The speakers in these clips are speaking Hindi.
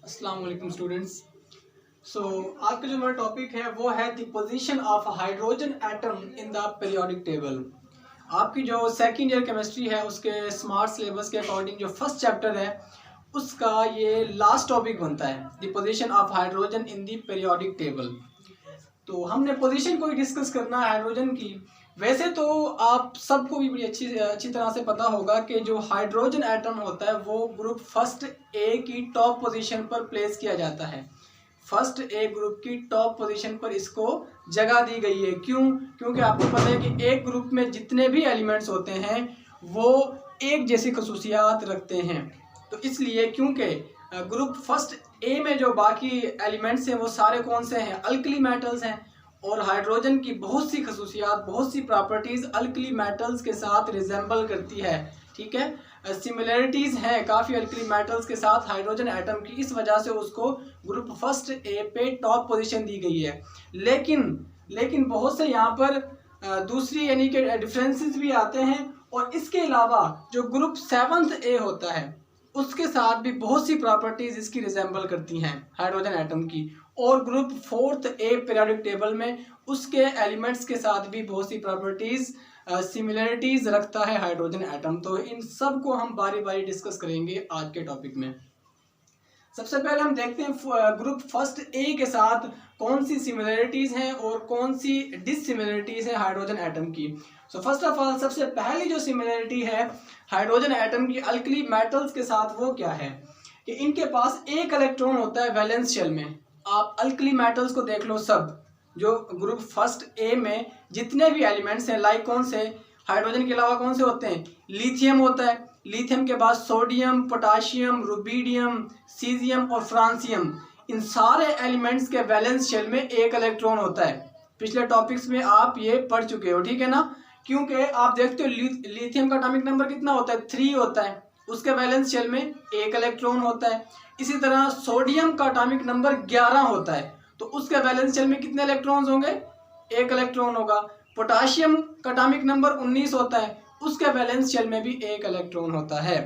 अस्सलाम वालेकुम स्टूडेंट्स। आज का जो हमारा टॉपिक है वो है the position of hydrogen atom in the periodic table. आपकी जो सेकंड ईयर केमिस्ट्री है उसके स्मार्ट सिलेबस के अकॉर्डिंग जो फर्स्ट चैप्टर है उसका ये लास्ट टॉपिक बनता है, the position of hydrogen in the periodic table. तो हमने पोजीशन को ही डिस्कस करना है हाइड्रोजन की। वैसे तो आप सबको भी बड़ी अच्छी तरह से पता होगा कि जो हाइड्रोजन एटम होता है वो ग्रुप फर्स्ट ए की टॉप पोजीशन पर प्लेस किया जाता है। फर्स्ट ए ग्रुप की टॉप पोजीशन पर इसको जगह दी गई है। क्यों? क्योंकि आपको पता है कि एक ग्रुप में जितने भी एलिमेंट्स होते हैं वो एक जैसी खसूसियात रखते हैं। तो इसलिए क्योंकि ग्रुप फर्स्ट ए में जो बाकी एलिमेंट्स हैं वो सारे कौन से हैं? अल्कली मेटल्स हैं। और हाइड्रोजन की बहुत सी खसूसियात, बहुत सी प्रॉपर्टीज़ अल्कली मेटल्स के साथ रिजेंबल करती है। ठीक है, सिमिलरिटीज़ हैं काफ़ी अल्कली मेटल्स के साथ हाइड्रोजन एटम की, इस वजह से उसको ग्रुप फर्स्ट ए पे टॉप पोजीशन दी गई है। लेकिन बहुत से यहाँ पर दूसरी यानी कि डिफरेंसेस भी आते हैं। और इसके अलावा जो ग्रुप सेवंथ ए होता है उसके साथ भी बहुत सी प्रॉपर्टीज़ इसकी रिजेंबल करती हैं हाइड्रोजन एटम की। और ग्रुप फोर्थ ए पीरियोडिक टेबल में उसके एलिमेंट्स के साथ भी बहुत सी प्रॉपर्टीज़ सिमिलरिटीज़ रखता है हाइड्रोजन एटम। तो इन सब को हम बारी बारी डिस्कस करेंगे आज के टॉपिक में। सबसे पहले हम देखते हैं ग्रुप फर्स्ट ए के साथ कौन सी सिमिलरिटीज़ हैं और कौन सी डिससिमिलरिटीज़ है हाइड्रोजन एटम की। सो फर्स्ट ऑफ ऑल सबसे पहली जो सिमिलरिटी है हाइड्रोजन एटम की अल्कली मेटल्स के साथ वो क्या है कि इनके पास एक इलेक्ट्रॉन होता है वैलेंस शेल में। आप अल्कली मेटल्स को देख लो, सब जो ग्रुप फर्स्ट ए में जितने भी एलिमेंट्स हैं, लाइक कौन से, हाइड्रोजन के अलावा कौन से होते हैं? लिथियम होता है, लिथियम के बाद सोडियम, पोटाशियम, रुबीडियम, सीजियम और फ्रांसियम। इन सारे एलिमेंट्स के वैलेंस शेल में एक इलेक्ट्रॉन होता है। पिछले टॉपिक्स में आप ये पढ़ चुके हो, ठीक है ना। क्योंकि आप देखते हो लिथियम का एटॉमिक नंबर कितना होता है? 3 होता है, उसके वैलेंस शेल में एक इलेक्ट्रॉन होता है। इसी तरह सोडियम का एटॉमिक नंबर 11 होता है, तो उसके वैलेंस शेल में कितने इलेक्ट्रॉन्स होंगे? एक इलेक्ट्रॉन होगा। पोटाशियम का एटॉमिक नंबर 19 होता है, उसके वैलेंस शेल में भी एक इलेक्ट्रॉन होता है।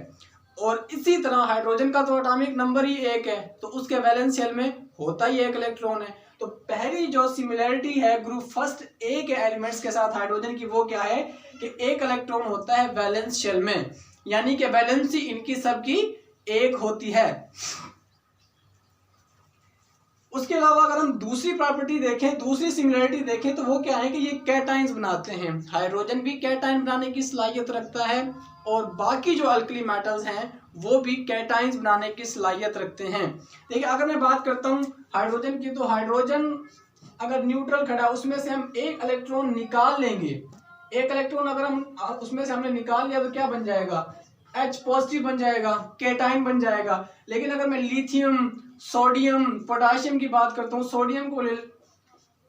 और इसी तरह हाइड्रोजन का तो एटॉमिक नंबर ही एक है, तो उसके वैलेंस शेल में होता ही एक इलेक्ट्रॉन है। तो पहली जो सिमिलरिटी है ग्रुप फर्स्ट ए के एलिमेंट्स के साथ हाइड्रोजन की वो क्या है कि एक इलेक्ट्रॉन होता है वैलेंस शेल में, यानी कि वैलेंसी इनकी सबकी एक होती है। उसके अलावा अगर हम दूसरी प्रॉपर्टी देखें, दूसरी सिमिलरिटी देखें तो वो क्या है कि ये कैटाइंस बनाते हैं। हाइड्रोजन भी कैटाइन बनाने की सलाहियत रखता है और बाकी जो अल्कली मेटल्स हैं वो भी कैटाइंस बनाने की सलाहियत रखते हैं। देखिए अगर मैं बात करता हूँ हाइड्रोजन की, तो हाइड्रोजन अगर न्यूट्रल खड़ा उसमें से हम एक इलेक्ट्रॉन निकाल लेंगे। एक इलेक्ट्रॉन अगर हम उसमें से हमने निकाल लिया तो क्या बन जाएगा? H पॉजिटिव बन जाएगा, कैटाइन बन जाएगा। लेकिन अगर मैं लिथियम, सोडियम, पोटाशियम की बात करता हूँ, सोडियम को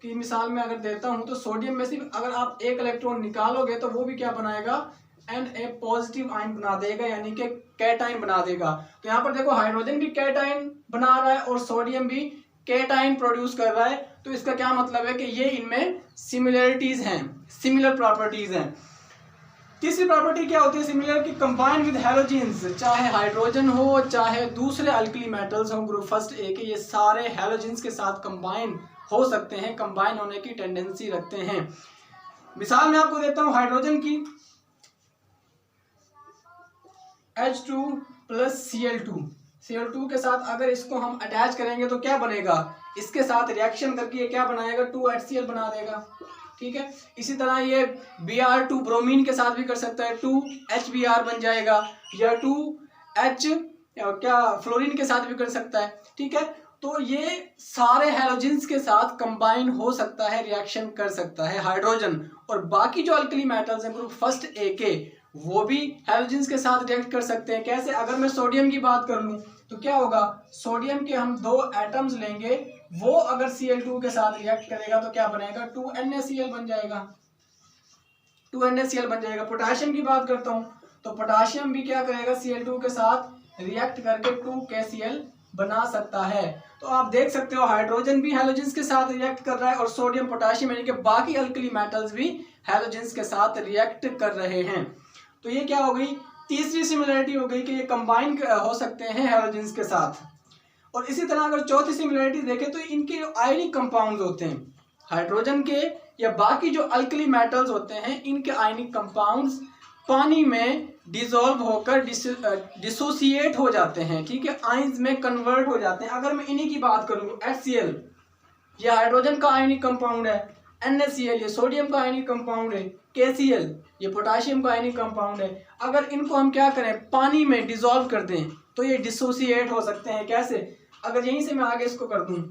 की मिसाल में अगर देता हूँ तो सोडियम में सिर्फ अगर आप एक इलेक्ट्रॉन निकालोगे तो वो भी क्या बनाएगा? Na पॉजिटिव आयन बना देगा, यानी कि कैटाइन बना देगा। तो यहाँ पर देखो हाइड्रोजन भी कैटाइन बना रहा है और सोडियम भी कैटाइन प्रोड्यूस कर रहा है। तो इसका क्या मतलब है कि ये इनमें सिमिलरिटीज हैं, सिमिलर प्रॉपर्टीज हैं। तीसरी प्रॉपर्टी क्या होती है सिमिलर की? Combine with halogens. चाहे हाइड्रोजन हो चाहे दूसरे अल्कली मेटल्स हो ग्रुप फर्स्ट ए के, ये सारे हैलोजेंस के साथ कंबाइन हो सकते हैं, कंबाइन होने की टेंडेंसी रखते हैं। मिसाल मैं आपको देता हूं हाइड्रोजन की, H2 प्लस Cl2 के साथ अगर इसको हम अटैच करेंगे तो क्या बनेगा? इसके साथ रिएक्शन करके ये क्या बनाएगा? 2HCl बना देगा। ठीक है, इसी तरह ये Br2 ब्रोमीन के साथ भी कर सकता है, 2HBr बन जाएगा, या 2H क्या फ्लोरीन के साथ भी कर सकता है। ठीक है, तो ये सारे हैलोजेंस के साथ कंबाइन हो सकता है, रिएक्शन कर सकता है हाइड्रोजन। और बाकी जो अल्कली मेटल्स हैं ग्रुप फर्स्ट ए के वो भी हैलोजेंस के साथ रिएक्ट कर सकते हैं। कैसे? अगर मैं सोडियम की बात कर लूँ तो क्या होगा? सोडियम के हम 2 एटम्स लेंगे, वो अगर Cl2 के साथ रिएक्ट करेगा तो क्या बनेगा? 2NaCl बन जाएगा, 2NaCl बन जाएगा। पोटाशियम की बात करता हूँ तो पोटाशियम भी क्या करेगा? Cl2 के साथ रिएक्ट करके 2KCl बना सकता है। तो आप देख सकते हो हाइड्रोजन भी हैलोजेंस के साथ रिएक्ट कर रहा है और सोडियम, पोटाशियम यानी कि बाकी अल्कली मेटल्स भी हैलोजेंस के साथ रिएक्ट कर रहे हैं। तो ये क्या हो गई? तीसरी सिमिलरिटी हो गई कि ये कंबाइन हो सकते हैं हैलोजेंस के साथ। और इसी तरह अगर चौथी सिमिलरिटी देखें तो इनके जो आयनिक कंपाउंड्स होते हैं हाइड्रोजन के या बाकी जो अल्कली मेटल्स होते हैं, इनके आयनिक कंपाउंड्स पानी में डिसॉल्व होकर डिसोसिएट हो जाते हैं, ठीक है, आयंस में कन्वर्ट हो जाते हैं। अगर मैं इन्हीं की बात करूँ, HCl ये हाइड्रोजन का आयनिक कंपाउंड है, NaCl ये सोडियम का आयनिक कंपाउंड है, KCl ये पोटाशियम का आयनिक कंपाउंड है। अगर इनको हम क्या करें, पानी में डिसॉल्व कर दें तो ये डिसोसिएट हो सकते हैं। कैसे? अगर यहीं से मैं आगे इसको कर दूं,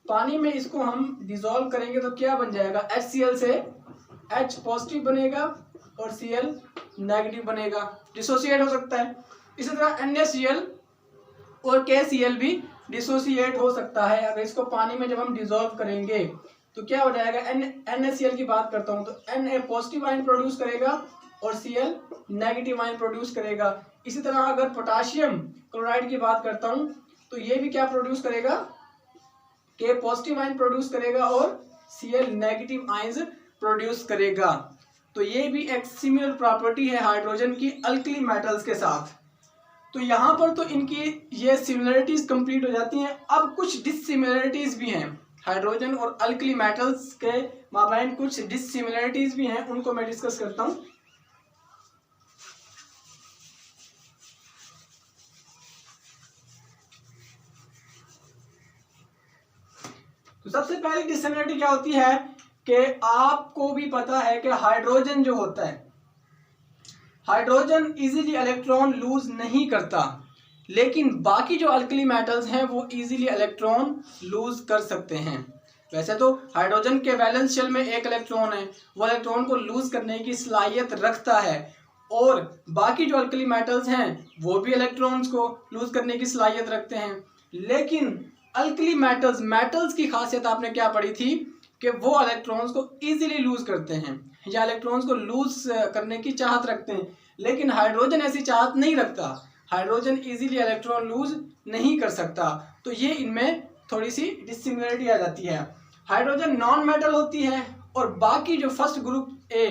पानी में इसको हम डिसॉल्व करेंगे तो क्या बन जाएगा, HCl से H पॉजिटिव बनेगा और Cl नेगेटिव बनेगा, डिसोसिएट हो सकता है। इसी तरह NaCl और KCl भी डिसोसिएट हो सकता है। अगर इसको पानी में जब हम डिसॉल्व करेंगे तो क्या हो जाएगा, NaCl की बात करता हूं तो Na पॉजिटिव आयन प्रोड्यूस करेगा और Cl नेगेटिव आयन प्रोड्यूस करेगा। इसी तरह अगर पोटाशियम क्लोराइड की बात करता हूं तो ये भी क्या प्रोड्यूस करेगा, K पॉजिटिव आयन प्रोड्यूस करेगा और Cl नेगेटिव आयंस प्रोड्यूस करेगा। तो ये भी एक सिमिलर प्रॉपर्टी है हाइड्रोजन की अल्कली मेटल्स के साथ। तो यहाँ पर तो इनकी ये सिमिलरिटीज कंप्लीट हो जाती हैं। अब कुछ डिससिमिलरिटीज भी हैं हाइड्रोजन और अल्कली मेटल्स के माबैन, कुछ डिससिमिलरिटीज भी हैं, उनको मैं डिस्कस करता हूँ। तो सबसे पहली डिससिमिलरिटी क्या होती है कि आपको भी पता है कि हाइड्रोजन जो होता है, हाइड्रोजन इजीली इलेक्ट्रॉन लूज नहीं करता, लेकिन बाकी जो अल्कली मेटल्स हैं वो इजीली इलेक्ट्रॉन लूज कर सकते हैं। वैसे तो हाइड्रोजन के वैलेंस शेल में एक इलेक्ट्रॉन है, वो इलेक्ट्रॉन को लूज करने की सलाहियत रखता है, और बाकी जो अल्कली मेटल्स हैं वो भी इलेक्ट्रॉन्स को लूज करने की सलाहियत रखते हैं। लेकिन अल्कली मेटल्स की खासियत आपने क्या पढ़ी थी कि वो इलेक्ट्रॉन्स को इजीली लूज करते हैं या इलेक्ट्रॉन्स को लूज करने की चाहत रखते हैं, लेकिन हाइड्रोजन ऐसी चाहत नहीं रखता। हाइड्रोजन इजीली इलेक्ट्रॉन लूज नहीं कर सकता। तो ये इनमें थोड़ी सी डिससिमिलरिटी आ जाती है। हाइड्रोजन नॉन मेटल होती है और बाकी जो फर्स्ट ग्रुप ए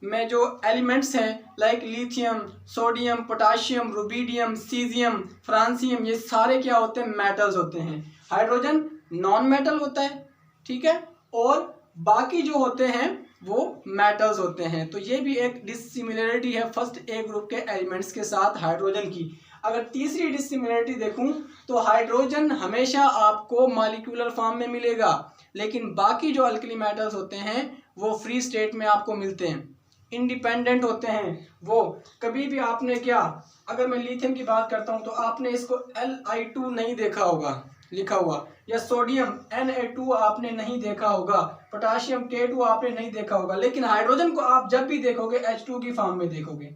में जो एलिमेंट्स हैं like lithium, sodium, potassium, rubidium, caesium, francium, ये सारे क्या होते हैं, मेटल्स होते हैं। हाइड्रोजन नॉन मेटल होता है, ठीक है, और बाकी जो होते हैं वो मेटल्स होते हैं। तो ये भी एक डिससिमिलरिटी है फर्स्ट ए ग्रुप के एलिमेंट्स के साथ हाइड्रोजन की। अगर तीसरी डिससिमिलरिटी देखूं तो हाइड्रोजन हमेशा आपको मॉलिक्यूलर फॉर्म में मिलेगा, लेकिन बाकी जो अल्कली मेटल्स होते हैं वो फ्री स्टेट में आपको मिलते हैं, इंडिपेंडेंट होते हैं। वो कभी भी आपने क्या, अगर मैं लिथियम की बात करता हूं तो आपने इसको Li2 नहीं देखा होगा लिखा हुआ, या सोडियम Na2 आपने नहीं देखा होगा, पोटाशियम K2 आपने नहीं देखा होगा, लेकिन हाइड्रोजन को आप जब भी देखोगे H2 की फॉर्म में देखोगे।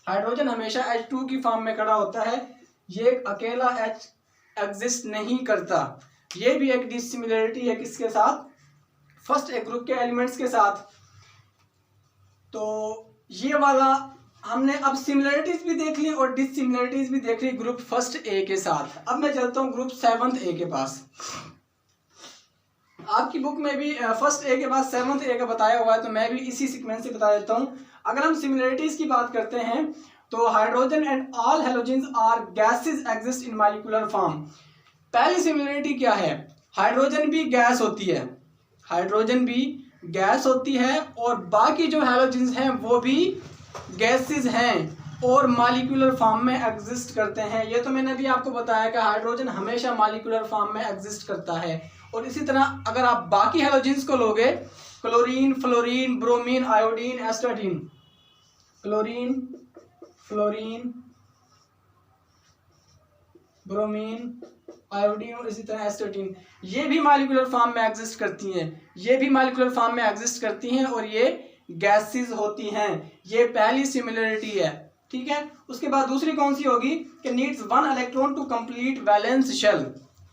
हाइड्रोजन हमेशा H2 की फॉर्म में खड़ा होता है, ये अकेला H एग्जिस्ट नहीं करता। ये भी एक डिससिमिलरिटी है किसके साथ, फर्स्ट ए ग्रुप के एलिमेंट्स के साथ। तो ये वाला हमने अब सिमिलरिटीज भी देख ली और डिससिमिलरिटीज भी देख ली ग्रुप फर्स्ट ए के साथ। अब मैं चलता हूँ ग्रुप सेवंथ ए के पास। आपकी बुक में भी फर्स्ट ए के बाद सेवंथ ए का बताया हुआ है, तो मैं भी इसी सीक्वेंस से बता देता हूँ। अगर हम सिमिलरिटीज की बात करते हैं तो hydrogen and all halogens are gases exist in molecular form. पहली सिमिलरिटी क्या है, हाइड्रोजन भी गैस होती है, हाइड्रोजन भी गैस होती है और बाकी जो हैलोजेंस हैं वो भी गैसेस हैं और मॉलिक्यूलर फॉर्म में एग्जिस्ट करते हैं। ये तो मैंने भी आपको बताया कि हाइड्रोजन हमेशा मॉलिक्यूलर फॉर्म में एग्जिस्ट करता है। और इसी तरह अगर आप बाकी हैलोजेंस को लोगे, chlorine, fluorine, bromine, iodine, astatine, chlorine, fluorine, bromine, iodine और इसी तरह एस्टाटीन, ये भी मॉलिक्यूलर फॉर्म में एग्जिस्ट करती हैं, ये भी मॉलिक्यूलर फॉर्म में एग्जिस्ट करती हैं और ये गैसेस होती हैं। ये पहली सिमिलरिटी है, ठीक है। उसके बाद दूसरी कौन सी होगी कि needs one electron to complete valence shell.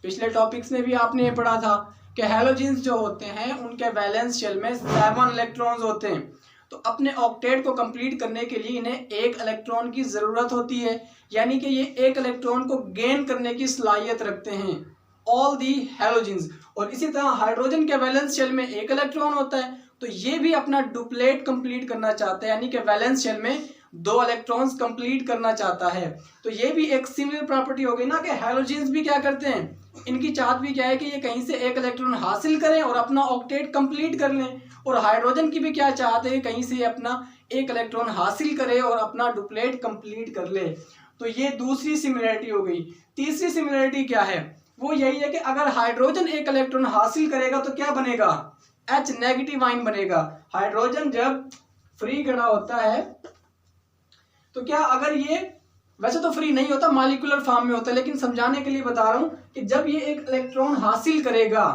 पिछले टॉपिक्स में भी आपने ये पढ़ा था कि हैलोजेंस जो होते हैं उनके वैलेंस शेल में 7 इलेक्ट्रॉन्स होते हैं। तो अपने ऑक्टेट को कंप्लीट करने के लिए इन्हें एक इलेक्ट्रॉन की ज़रूरत होती है, यानी कि ये एक इलेक्ट्रॉन को गेन करने की सलाहियत रखते हैं ऑल दी हैलोजेंस। और इसी तरह हाइड्रोजन के वैलेंस शेल में एक इलेक्ट्रॉन होता है, तो ये भी अपना डुप्लेट कंप्लीट करना चाहता है, यानी कि वैलेंस शेल में 2 इलेक्ट्रॉन्स कंप्लीट करना चाहता है। तो ये भी एक सिमिलर प्रॉपर्टी हो गई ना कि हैलोजेंस भी क्या करते हैं, इनकी चाहत भी क्या है कि ये कहीं से एक इलेक्ट्रॉन हासिल करें और अपना ऑक्टेट कंप्लीट कर लें, और हाइड्रोजन की भी क्या चाहत है, कहीं से अपना एक इलेक्ट्रॉन हासिल करे और अपना डुप्लेट कंप्लीट कर ले। तो ये दूसरी सिमिलरिटी हो गई। तीसरी सिमिलरिटी क्या है, वो यही है कि अगर हाइड्रोजन एक इलेक्ट्रॉन हासिल करेगा तो क्या बनेगा, H नेगेटिव आयन बनेगा। हाइड्रोजन जब फ्री खड़ा होता है तो क्या, अगर ये वैसे तो फ्री नहीं होता, मॉलिक्यूलर फॉर्म में होता है, लेकिन समझाने के लिए बता रहा हूं कि जब ये एक इलेक्ट्रॉन हासिल करेगा,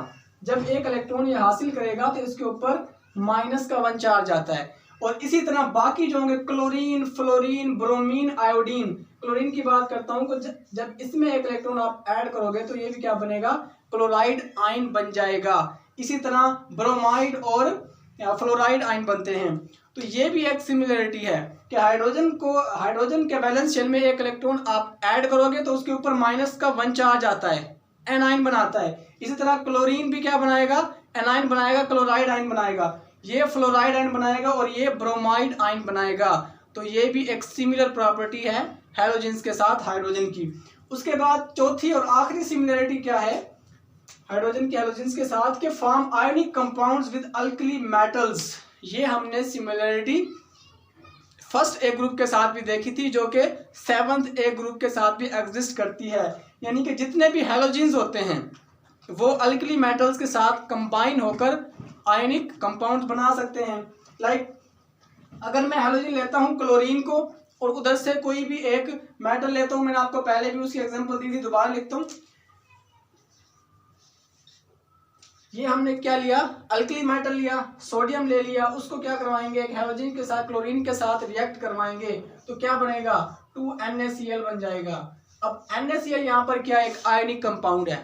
जब एक इलेक्ट्रॉन ये हासिल करेगा तो इसके ऊपर माइनस का 1 चार्ज आता है। और इसी तरह बाकी जो होंगे chlorine, fluorine, bromine, iodine, chlorine की बात करता हूं, जब इसमें एक इलेक्ट्रॉन आप ऐड करोगे तो ये भी क्या बनेगा, क्लोराइड आयन बन जाएगा। इसी तरह ब्रोमाइड और फ्लोराइड आयन बनते हैं। तो ये भी एक सिमिलरिटी है कि हाइड्रोजन के वैलेंस शेल में एक इलेक्ट्रॉन आप ऐड करोगे तो उसके ऊपर माइनस का 1 चार्ज आता है, एनाइन बनाता है। इसी तरह क्लोरीन भी क्या बनाएगा, एनाइन बनाएगा, क्लोराइड आयन बनाएगा, ये फ्लोराइड आयन बनाएगा और ये ब्रोमाइड आयन बनाएगा। तो ये भी एक सिमिलर प्रॉपर्टी है हैलोजेंस के साथ हाइड्रोजन की। उसके बाद चौथी और आखिरी सिमिलरिटी क्या है हाइड्रोजन के हैलोजेंस के साथ, के form ionic compounds with alkali metals. ये हमने सिमिलरिटी फर्स्ट ए ग्रुप के साथ भी देखी थी, जो कि 7th ए ग्रुप के साथ भी एग्जिस्ट करती है। यानी कि जितने भी हैलोजेंस होते हैं वो अल्कली मेटल्स के साथ कंबाइन होकर आयनिक कंपाउंड्स बना सकते हैं। लाइक अगर मैं हैलोजन लेता हूं क्लोरीन को और उधर से कोई भी एक मेटल लेता हूं, मैंने आपको पहले भी उसकी एग्जांपल दी थी, दोबारा लिखता हूं। ये हमने क्या लिया, अल्कली मेटल लिया, सोडियम ले लिया, उसको क्या करवाएंगे, एक हैलोजन के साथ क्लोरीन के साथ रिएक्ट करवाएंगे तो क्या बनेगा, 2NaCl बन जाएगा। अब NaCl यहाँ पर क्या, एक आयनिक कंपाउंड है,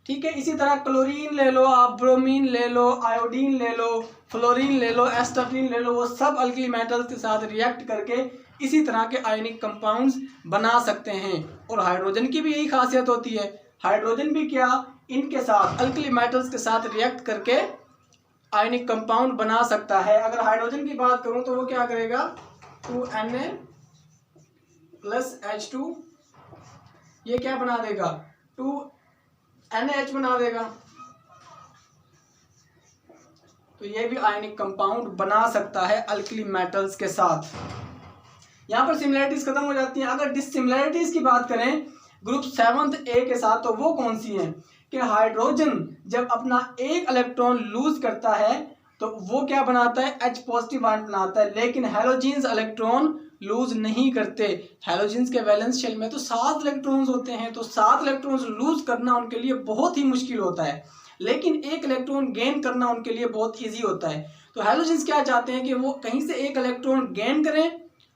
ठीक है। इसी तरह क्लोरीन ले लो आप, ब्रोमीन ले लो, आयोडीन ले लो, फ्लोरीन ले लो, एस्टर्लीन ले लो, वो सब अल्कली मेटल्स के साथ रिएक्ट करके इसी तरह के आयनिक कंपाउंड्स बना सकते हैं। और हाइड्रोजन की भी यही खासियत होती है, हाइड्रोजन भी क्या इनके साथ अल्कली मेटल्स के साथ रिएक्ट करके आयनिक कंपाउंड बना सकता है। अगर हाइड्रोजन की बात करूं तो वो क्या करेगा, 2Na प्लस H2, ये क्या बना देगा, 2NH बना देगा। तो ये भी आयनिक कंपाउंड बना सकता है अल्कली मेटल्स के साथ। यहां पर सिमिलरिटीज खत्म हो जाती हैं। अगर डिसिमिलरिटीज की बात करें ग्रुप 7th ए के साथ, तो वो कौन सी हैं कि हाइड्रोजन जब अपना एक इलेक्ट्रॉन लूज करता है तो वो क्या बनाता है, H पॉजिटिव आयन बनाता है, लेकिन हैलोजेंस इलेक्ट्रॉन लूज नहीं करते। हैलोजेंस के वैलेंस शेल में तो 7 इलेक्ट्रॉन्स होते हैं, तो 7 इलेक्ट्रॉन्स लूज करना उनके लिए बहुत ही मुश्किल होता है, लेकिन एक इलेक्ट्रॉन गेन करना उनके लिए बहुत ईजी होता है। तो हैलोजेंस क्या चाहते हैं कि वो कहीं से एक इलेक्ट्रॉन गेन करें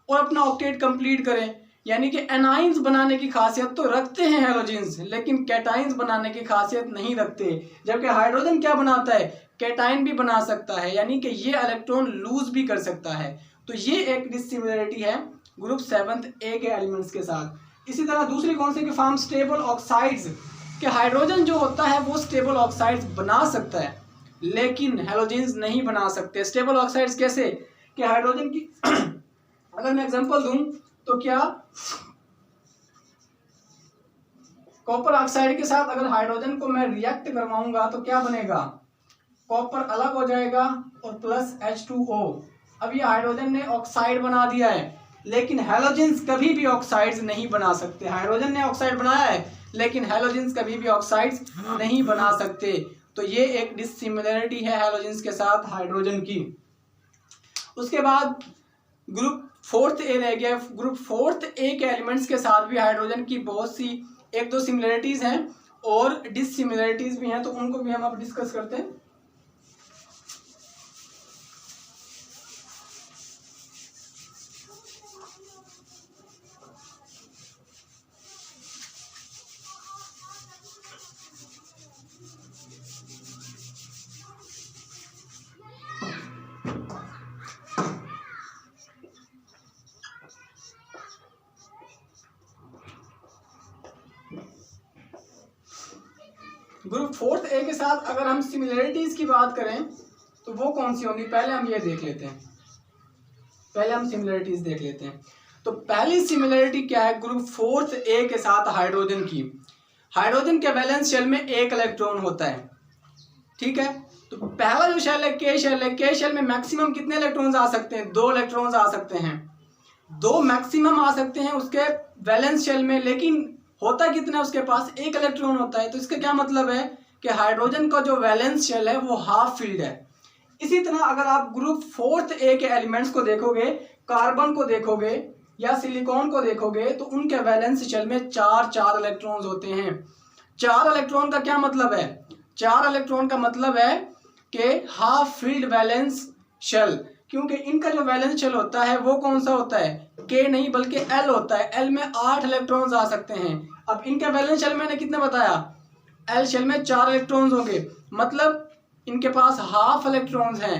और अपना ऑक्टेट कंप्लीट करें। यानी कि एनाइंस बनाने की खासियत तो रखते हैं हैलोजेंस, लेकिन कैटाइंस बनाने की खासियत नहीं रखते। जबकि हाइड्रोजन क्या बनाता है, कैटाइन भी बना सकता है, यानी कि ये इलेक्ट्रॉन लूज भी कर सकता है। तो ये एक डिसिमिलरिटी है ग्रुप 7th ए के एलिमेंट्स के साथ। इसी तरह दूसरी कौन सी की फॉर्म, स्टेबल ऑक्साइड्स, कि हाइड्रोजन जो होता है वो स्टेबल ऑक्साइड्स बना सकता है लेकिन हैलोजेंस नहीं बना सकते। स्टेबल ऑक्साइड्स कैसे, कि हाइड्रोजन की अगर मैं एग्जांपल दूं तो क्या, कॉपर ऑक्साइड के साथ अगर हाइड्रोजन को मैं रिएक्ट करवाऊंगा तो क्या बनेगा, कॉपर अलग हो जाएगा और प्लस H2O। अब ये हाइड्रोजन ने ऑक्साइड बना दिया है, लेकिन हैलोजेंस कभी भी ऑक्साइड्स नहीं बना सकते। हाइड्रोजन ने ऑक्साइड बनाया है लेकिन हैलोजेंस कभी भी ऑक्साइड्स नहीं बना सकते। तो ये एक डिसिमिलरिटी है हैलोजेंस के साथ हाइड्रोजन की। उसके बाद ग्रुप 4th ए रह गया। ग्रुप 4th ए के एलिमेंट्स के साथ भी हाइड्रोजन की बहुत सी 1-2 सिमिलरिटीज हैं और डिसिमिलरिटीज भी हैं, तो उनको भी हम अब डिस्कस करते हैं। ग्रुप 4th ए के साथ अगर हम सिमिलरिटीज की बात करें तो वो कौन सी होंगी, पहले हम ये देख लेते हैं। पहले हम सिमिलरिटीज देख लेते हैं। तो पहली सिमिलरिटी क्या है, ग्रुप फोर्थ ए के साथ हाइड्रोजन की। हाइड्रोजन के वैलेंस शेल में एक इलेक्ट्रॉन होता है, ठीक है। तो पहला जो शेल है के शेल है, के शेल में मैक्सिमम कितने इलेक्ट्रॉन्स आ सकते हैं, 2 इलेक्ट्रॉन्स आ सकते हैं, 2 मैक्सिमम आ सकते हैं उसके वैलेंस शेल में, लेकिन होता कितना है उसके पास, 1 इलेक्ट्रॉन होता है। तो इसका क्या मतलब है कि हाइड्रोजन का जो वैलेंस शेल है वो हाफ फिल्ड है। इसी तरह अगर आप ग्रुप फोर्थ ए के एलिमेंट्स को देखोगे, कार्बन को देखोगे या सिलिकॉन को देखोगे, तो उनके वैलेंस शेल में 4 इलेक्ट्रॉन्स होते हैं। 4 इलेक्ट्रॉन का क्या मतलब है, 4 इलेक्ट्रॉन का मतलब है कि हाफ फिल्ड वैलेंस शेल, क्योंकि इनका जो वैलेंस शेल होता है वो कौन सा होता है, के नहीं बल्कि एल होता है। एल में 8 इलेक्ट्रॉन्स आ सकते हैं। अब इनके वैलेंस शेल मैंने कितने बताया, एल शेल में 4 इलेक्ट्रॉन्स होंगे, मतलब इनके पास हाफ इलेक्ट्रॉन्स हैं।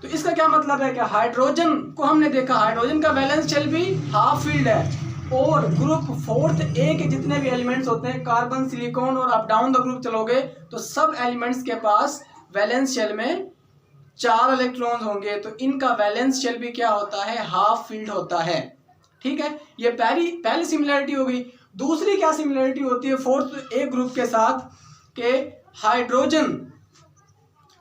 तो इसका क्या मतलब है कि हाइड्रोजन को हमने देखा, हाइड्रोजन का वैलेंस शेल भी हाफ फील्ड है। और ग्रुप फोर्थ ए के जितने भी एलिमेंट्स होते हैं, कार्बन, सिलिकॉन, और आप डाउन द ग्रुप चलोगे तो सब एलिमेंट्स के पास वैलेंस शेल में 4 इलेक्ट्रॉन्स होंगे। तो इनका वैलेंस शेल भी क्या होता है, हाफ फील्ड होता है, ठीक है। ये पहली सिमिलरिटी हो गई। दूसरी क्या सिमिलरिटी होती है फोर्थ ए ग्रुप के साथ, के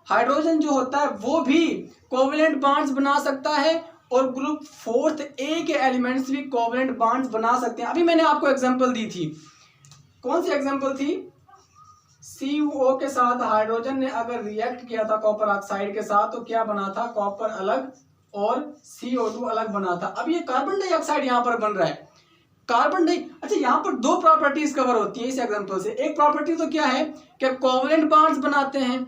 हाइड्रोजन जो होता है वो भी कोवेलेंट बॉन्ड्स बना सकता है, और ग्रुप फोर्थ ए के एलिमेंट्स भी कोवेलेंट बॉन्ड्स बना सकते हैं। अभी मैंने आपको एग्जांपल दी थी, कौन सी एग्जांपल थी, CuO के साथ हाइड्रोजन ने अगर रिएक्ट किया था कॉपर ऑक्साइड के साथ, तो क्या बना था, कॉपर अलग और CO2 अलग बना था। अब ये कार्बन डाइऑक्साइड यहाँ पर बन रहा है, अच्छा यहाँ पर 2 प्रॉपर्टीज कवर होती है इस एग्जांपल से। एक प्रॉपर्टी तो क्या है कि कोवेलेंट बॉन्ड्स बनाते हैं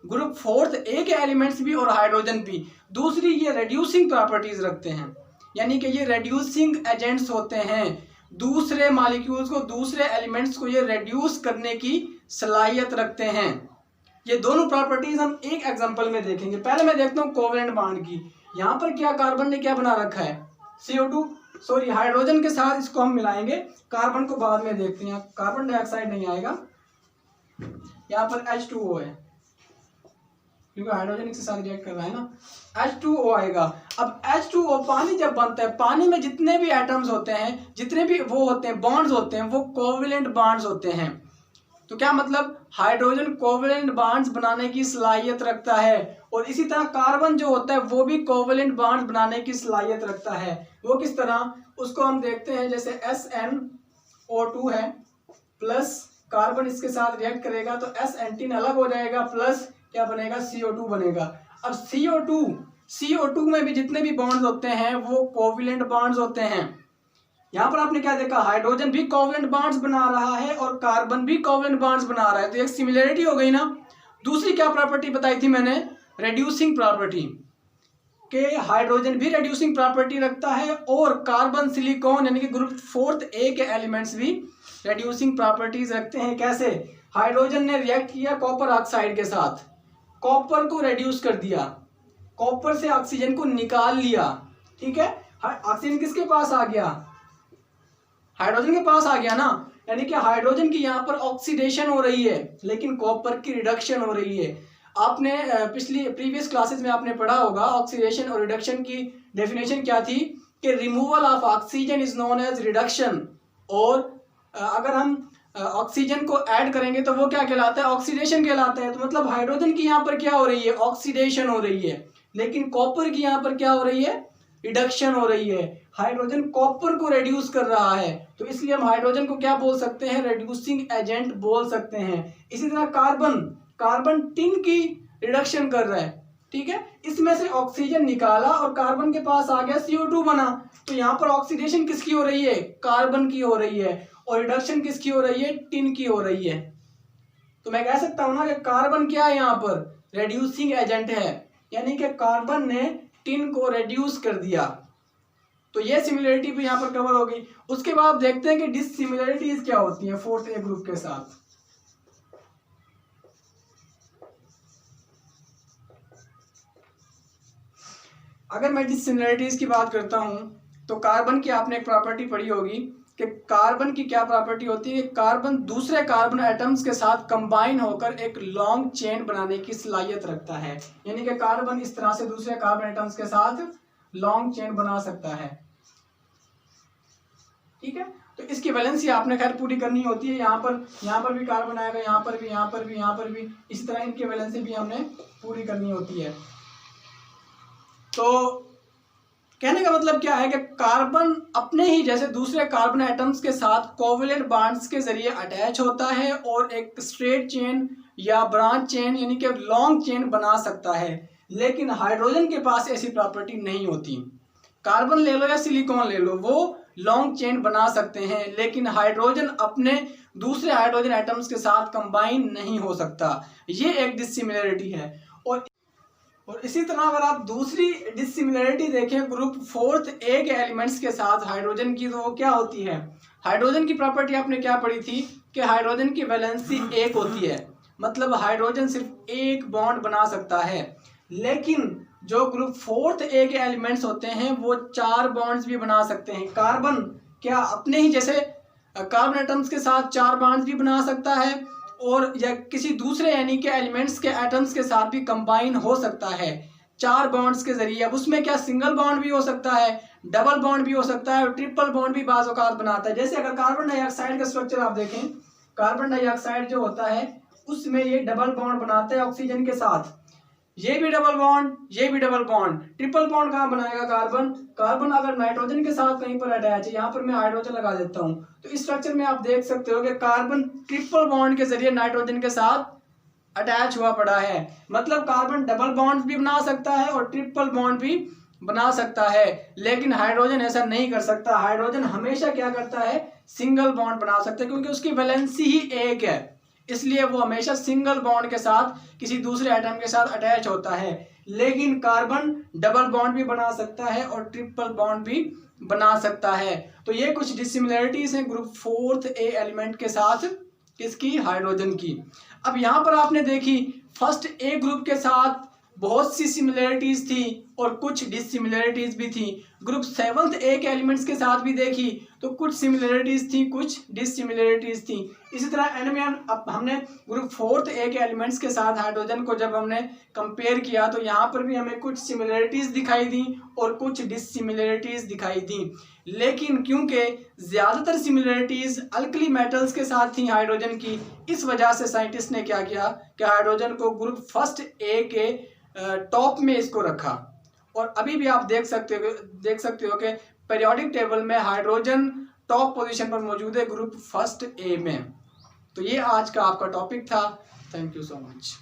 ग्रुप फोर्थ ए के एलिमेंट्स भी और हाइड्रोजन भी। दूसरी ये रेड्यूसिंग प्रॉपर्टीज रखते हैं, यानी कि ये रेड्यूसिंग एजेंट्स होते हैं, दूसरे मॉलिक्यूल्स को, दूसरे एलिमेंट्स को ये रेड्यूस करने की सलाहियत रखते हैं। ये दोनों प्रॉपर्टीज हम एक एग्जांपल में देखेंगे। पहले मैं देखता हूँ कोवेलेंट बॉन्ड की। यहाँ पर क्या कार्बन ने क्या बना रखा है, हाइड्रोजन के साथ इसको हम मिलाएंगे, कार्बन को बाद में देखते हैं। कार्बन डाइऑक्साइड नहीं आएगा, यहाँ पर H2O है क्योंकि हाइड्रोजन के साथ रिएक्ट कर रहा है ना, H2O आएगा। अब H2O पानी जब बनता है, पानी में जितने भी एटम्स होते हैं, जितने भी वो होते हैं बॉन्ड्स होते हैं, वो कोवेलेंट बॉन्ड्स होते हैं। तो क्या मतलब, हाइड्रोजन कोवेलेंट बॉन्ड्स बनाने की सलाहियत रखता है, और इसी तरह कार्बन जो होता है वो भी कोवेलेंट बॉन्ड्स बनाने की सलाहियत रखता है। वो किस तरह, उसको हम देखते हैं, जैसे SnO2 है प्लस कार्बन इसके साथ रिएक्ट करेगा तो S-एंटीन अलग हो जाएगा, प्लस क्या बनेगा, CO2 बनेगा। अब CO2 में भी जितने भी बॉन्ड्स होते हैं वो कोवेलेंट बॉन्ड्स होते हैं। यहाँ पर आपने क्या देखा, हाइड्रोजन भी कोवेलेंट बॉन्ड्स बना रहा है और कार्बन भी कोवेलेंट बॉन्ड्स बना रहा है। तो एक सिमिलरिटी हो गई ना। दूसरी क्या प्रॉपर्टी बताई थी मैंने, रेड्यूसिंग प्रॉपर्टी, के हाइड्रोजन भी रेड्यूसिंग प्रॉपर्टी रखता है, और कार्बन, सिलिकॉन यानी कि ग्रुप फोर्थ ए के एलिमेंट्स भी रेड्यूसिंग प्रॉपर्टीज रखते हैं। कैसे, हाइड्रोजन ने रिएक्ट किया कॉपर ऑक्साइड के साथ, कॉपर को रेड्यूस कर दिया, कॉपर से ऑक्सीजन को निकाल लिया, ठीक है। ऑक्सीजन किसके पास आ गया, हाइड्रोजन के पास आ गया ना, यानी कि हाइड्रोजन की यहाँ पर ऑक्सीडेशन हो रही है लेकिन कॉपर की रिडक्शन हो रही है। आपने प्रीवियस क्लासेस में आपने पढ़ा होगा, ऑक्सीडेशन और रिडक्शन की डेफिनेशन क्या थी, कि removal of oxygen is known as reduction, और अगर हम ऑक्सीजन को ऐड करेंगे तो वो क्या कहलाता है, ऑक्सीडेशन कहलाता है। तो मतलब हाइड्रोजन की यहाँ पर क्या हो रही है, ऑक्सीडेशन हो रही है, लेकिन कॉपर की यहाँ पर क्या हो रही है, रिडक्शन हो रही है। हाइड्रोजन कॉपर को रेड्यूस कर रहा है, तो इसलिए हम हाइड्रोजन को क्या बोल सकते हैं, रेड्यूसिंग एजेंट बोल सकते हैं। इसी तरह कार्बन टिन की रिडक्शन कर रहा है, ठीक है। इसमें से ऑक्सीजन निकाला और कार्बन के पास आ गया CO2 बना, तो यहाँ पर ऑक्सीडेशन किसकी हो रही है, कार्बन की हो रही है, और रिडक्शन किसकी हो रही है, टिन की हो रही है। तो मैं कह सकता हूं ना कि कार्बन क्या है, यहाँ पर रेड्यूसिंग एजेंट है, यानी कि कार्बन ने टिन को रेड्यूस कर दिया। तो ये सिमिलरिटी भी यहाँ पर कवर हो गई। उसके बाद देखते हैं कि डिससिमिलरिटीज क्या होती हैं फोर्थ ए ग्रुप के साथ। अगर मैं डिससिमिलरिटीज की बात करता हूं तो कार्बन की आपने एक प्रॉपर्टी पढ़ी होगी कि कार्बन की क्या प्रॉपर्टी होती है, कार्बन दूसरे कार्बन एटम्स के साथ कंबाइन होकर एक लॉन्ग चेन बनाने की सलाहियत रखता है। यानी कि कार्बन इस तरह से दूसरे कार्बन एटम्स के साथ लॉन्ग चेन बना सकता है। ठीक है, तो इसकी वैलेंसी आपने खैर पूरी करनी होती है। यहाँ पर भी कार्बन आएगा, यहाँ पर भी, यहाँ पर भी, यहाँ पर भी, इसी तरह इनकी वैलेंसी भी हमने पूरी करनी होती है। तो कहने का मतलब क्या है कि कार्बन अपने ही जैसे दूसरे कार्बन एटम्स के साथ कोवेलेंट बॉन्ड्स के जरिए अटैच होता है और एक स्ट्रेट चेन या ब्रांच चेन यानी कि लॉन्ग चेन बना सकता है, लेकिन हाइड्रोजन के पास ऐसी प्रॉपर्टी नहीं होती। कार्बन ले लो या सिलिकॉन ले लो, वो लॉन्ग चेन बना सकते हैं, लेकिन हाइड्रोजन अपने दूसरे हाइड्रोजन एटम्स के साथ कंबाइन नहीं हो सकता। ये एक डिसिमिलरिटी है। और इसी तरह अगर आप दूसरी डिसिमिलरिटी देखें ग्रुप 4th ए के एलिमेंट्स के साथ हाइड्रोजन की, तो वो क्या होती है? हाइड्रोजन की प्रॉपर्टी आपने क्या पढ़ी थी कि हाइड्रोजन की वैलेंसी 1 होती है, मतलब हाइड्रोजन सिर्फ एक बॉन्ड बना सकता है। लेकिन जो ग्रुप 4th ए के एलिमेंट्स होते हैं वो 4 बॉन्ड्स भी बना सकते हैं। कार्बन क्या अपने ही जैसे कार्बन एटम्स के साथ 4 बॉन्ड्स भी बना सकता है, और या किसी दूसरे यानी कि एलिमेंट्स के एटम्स के साथ भी कंबाइन हो सकता है 4 बॉन्ड्स के जरिए। अब उसमें क्या सिंगल बॉन्ड भी हो सकता है, डबल बॉन्ड भी हो सकता है और ट्रिपल बॉन्ड भी बाज़ औक़ात बनाता है। जैसे अगर कार्बन डाइऑक्साइड का स्ट्रक्चर आप देखें, कार्बन डाइऑक्साइड जो होता है उसमें ये डबल बॉन्ड बनाता है ऑक्सीजन के साथ, ये भी डबल बॉन्ड, ये भी डबल बॉन्ड। ट्रिपल बॉन्ड कहाँ बनाएगा कार्बन? कार्बन अगर नाइट्रोजन के साथ कहीं पर अटैच है, यहाँ पर मैं हाइड्रोजन लगा देता हूँ, तो इस स्ट्रक्चर में आप देख सकते हो कि कार्बन ट्रिपल बॉन्ड के जरिए नाइट्रोजन के साथ अटैच हुआ पड़ा है। मतलब कार्बन डबल बॉन्ड भी बना सकता है और ट्रिपल बॉन्ड भी बना सकता है, लेकिन हाइड्रोजन ऐसा नहीं कर सकता। हाइड्रोजन हमेशा क्या करता है? सिंगल बॉन्ड बना सकता है, क्योंकि उसकी वैलेंसी ही 1 है, इसलिए वो हमेशा सिंगल बॉन्ड के साथ किसी दूसरे एटम के साथ अटैच होता है। लेकिन कार्बन डबल बॉन्ड भी बना सकता है और ट्रिपल बॉन्ड भी बना सकता है। तो ये कुछ डिसिमिलरिटीज हैं ग्रुप 4th ए एलिमेंट के साथ किसकी? हाइड्रोजन की। अब यहाँ पर आपने देखी फर्स्ट ए ग्रुप के साथ बहुत सी सिमिलरिटीज थी और कुछ डिसिमिलरिटीज भी थी। ग्रुप 7th ए के एलिमेंट्स के साथ भी देखी तो कुछ सिमिलरिटीज थी, कुछ डिसिमिलरिटीज थी। इसी तरह एंड में अब हमने ग्रुप 4th ए के एलिमेंट्स के साथ हाइड्रोजन को जब हमने कंपेयर किया तो यहाँ पर भी हमें कुछ सिमिलरिटीज दिखाई दी और कुछ डिसिमिलरिटीज दिखाई दी। लेकिन क्योंकि ज़्यादातर सिमिलरिटीज अल्कली मेटल्स के साथ थी हाइड्रोजन की, इस वजह से साइंटिस्ट ने क्या किया कि हाइड्रोजन को ग्रुप 1st ए के टॉप में इसको रखा। और अभी भी आप देख सकते हो कि पीरियोडिक टेबल में हाइड्रोजन टॉप पोजीशन पर मौजूद है ग्रुप 1st ए में। तो ये आज का आपका टॉपिक था। Thank you so much.